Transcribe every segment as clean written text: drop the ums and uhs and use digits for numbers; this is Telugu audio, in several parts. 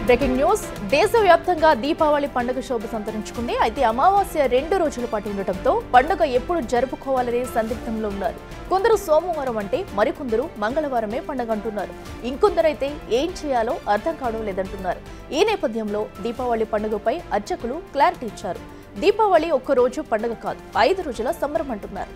బ్రేకింగ్ న్యూస్ దేశవ్యాప్తంగా దీపావళి పండుగ శోభ సంతరించుకుంది. అయితే అమావాస్య 2 రోజుల పాటు ఉండటంతో పండుగ ఎప్పుడు జరుపుకోవాలనే సందిగ్ధంలో ఉన్నారు. కొందరు సోమవారం అంటే మరికొందరు మంగళవారమే పండుగ అంటున్నారు. ఇంకొందరైతే ఏం చేయాలో అర్థం కావడం లేదంటున్నారు. ఈ నేపథ్యంలో దీపావళి పండుగపై అర్చకులు క్లారిటీ ఇచ్చారు. దీపావళి ఒక్క రోజు పండుగ కాదు, 5 రోజుల సంబరం అంటున్నారు.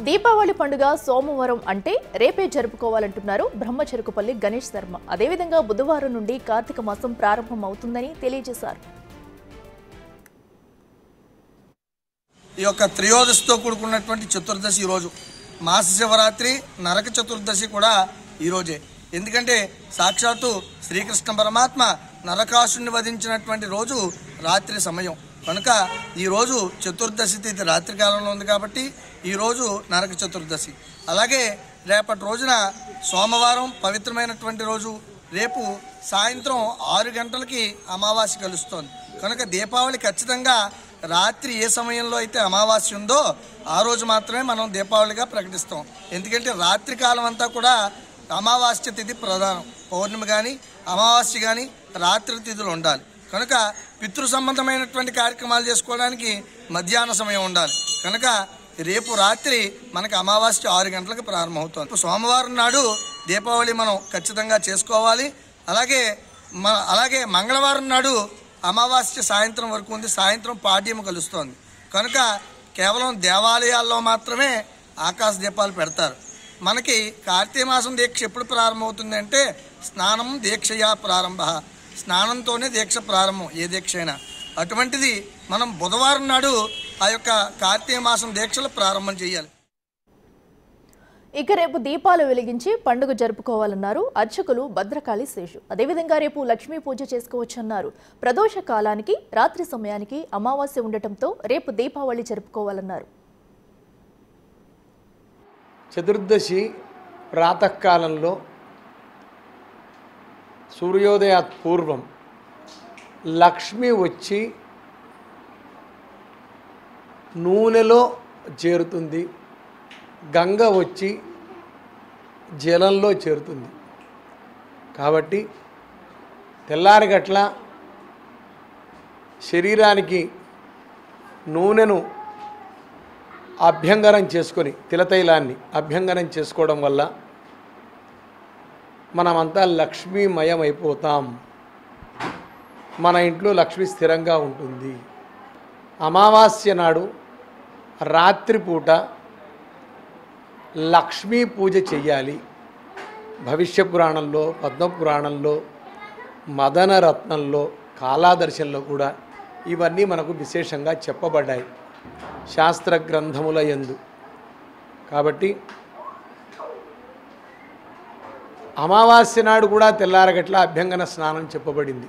దీపావళి పండుగ సోమవారం అంటే రేపే జరుపుకోవాలంటున్నారు బ్రహ్మచెరుకుపల్లి గణేష్ శర్మ. అదేవిధంగా బుధవారం నుండి కార్తీక మాసం ప్రారంభం అవుతుందని తెలియజేశారు. ఈ యొక్క త్రయోదశితో కూడుకున్నటువంటి చతుర్దశి ఈరోజు, మాస శివరాత్రి నరక చతుర్దశి కూడా ఈరోజే. ఎందుకంటే సాక్షాత్తు శ్రీకృష్ణ పరమాత్మ నరకాసుని వధించినటువంటి రోజు రాత్రి సమయం కనుక ఈరోజు చతుర్దశి తిథి రాత్రి కాలంలో ఉంది కాబట్టి ఈరోజు నరక చతుర్దశి. అలాగే రేపటి రోజున సోమవారం పవిత్రమైనటువంటి రోజు, రేపు సాయంత్రం 6 గంటలకి అమావాస్య కలుస్తోంది కనుక దీపావళి ఖచ్చితంగా రాత్రి ఏ సమయంలో అయితే అమావాస్య ఉందో ఆ రోజు మాత్రమే మనం దీపావళిగా ప్రకటిస్తాం. ఎందుకంటే రాత్రి కాలం అంతా కూడా అమావాస్య తిథి ప్రధానం. పౌర్ణమి కానీ అమావాస్య కానీ రాత్రి తిథులు ఉండాలి కనుక పితృ సంబంధమైనటువంటి కార్యక్రమాలు చేసుకోవడానికి మధ్యాహ్న సమయం ఉండాలి కనుక రేపు రాత్రి మనకి అమావాస్య 6 గంటలకు ప్రారంభమవుతుంది. సోమవారం నాడు దీపావళి మనం ఖచ్చితంగా చేసుకోవాలి. అలాగే మంగళవారం నాడు అమావాస్య సాయంత్రం వరకు ఉంది, సాయంత్రం పాడ్యము కలుస్తోంది కనుక కేవలం దేవాలయాల్లో మాత్రమే ఆకాశ దీపాలు పెడతారు. మనకి కార్తీక మాసం దీక్ష ఎప్పుడు ప్రారంభమవుతుంది అంటే స్నానం దీక్షయా ప్రారంభ, స్నానంతోనే దీక్ష ప్రారంభం ఏ దీక్ష అయినా. అటువంటిది మనం బుధవారం నాడు ఆ యొక్క కార్తీక మాసం దీక్షలు ప్రారంభం చేయాలి. ఇక రేపు దీపాలు వెలిగించి పండుగ జరుపుకోవాలన్నారు అర్చకులు భద్రకాళి శేషు. అదేవిధంగా రేపు లక్ష్మీ పూజ చేసుకోవచ్చన్నారు. ప్రదోష కాలానికి రాత్రి సమయానికి అమావాస్య ఉండటంతో రేపు దీపావళి జరుపుకోవాలన్నారు. చతుర్దశి ప్రాతకాలంలో సూర్యోదయాత్ పూర్వం లక్ష్మి వచ్చి నూనెలో చేరుతుంది, గంగ వచ్చి జలంలో చేరుతుంది. కాబట్టి తెల్లారిగట్ల శరీరానికి నూనెను అభ్యంగనం చేసుకొని, తిలతైలాన్ని అభ్యంగనం చేసుకోవడం వల్ల మనమంతా లక్ష్మీమయం అయిపోతాం. మన ఇంట్లో లక్ష్మి స్థిరంగా ఉంటుంది. అమావాస్య నాడు రాత్రిపూట లక్ష్మీ పూజ చెయ్యాలి. భవిష్య పురాణంలో, పద్మపురాణంలో, మదనరత్నంలో, కాలాదర్శంలో కూడా ఇవన్నీ మనకు విశేషంగా చెప్పబడ్డాయి శాస్త్ర గ్రంథముల యందు. కాబట్టి అమావాస్య నాడు కూడా తెల్లారగట్ల అభ్యంగన స్నానం చెప్పబడింది.